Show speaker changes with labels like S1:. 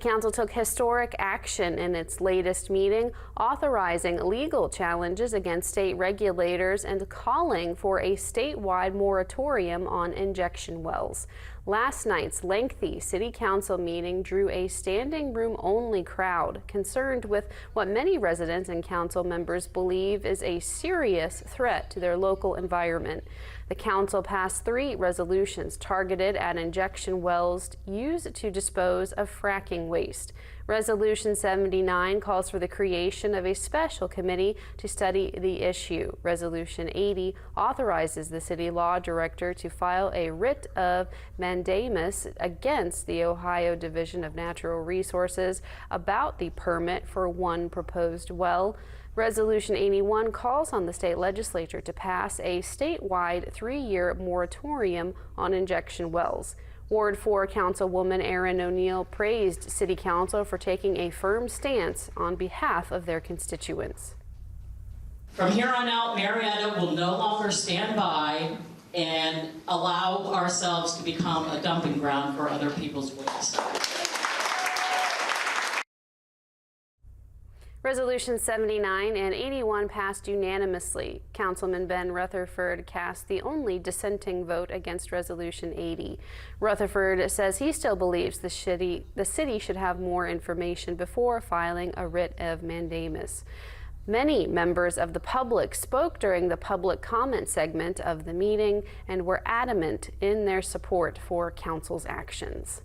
S1: Council took historic action in its latest meeting, authorizing legal challenges against state regulators and calling for a statewide moratorium on injection wells. Last night's lengthy City Council meeting drew a standing room only crowd concerned with what many residents and council members believe is a serious threat to their local environment. The council passed 3 resolutions targeted at injection wells used to dispose of fracking waste. Resolution 79 calls for the creation of a special committee to study the issue. Resolution 80 authorizes the city law director to file a writ of mandamus against the Ohio Division of Natural Resources about the permit for one proposed well. Resolution 81 calls on the state legislature to pass a statewide 3-year moratorium on injection wells. Ward 4 Councilwoman Erin O'Neill praised City Council for taking a firm stance on behalf of their constituents.
S2: From here on out, Marietta will no longer stand by and allow ourselves to become a dumping ground for other people's waste.
S1: Resolution 79 and 81 passed unanimously. Councilman Ben Rutherford cast the only dissenting vote against Resolution 80. Rutherford says he still believes the city should have more information before filing a writ of mandamus. Many members of the public spoke during the public comment segment of the meeting and were adamant in their support for council's actions.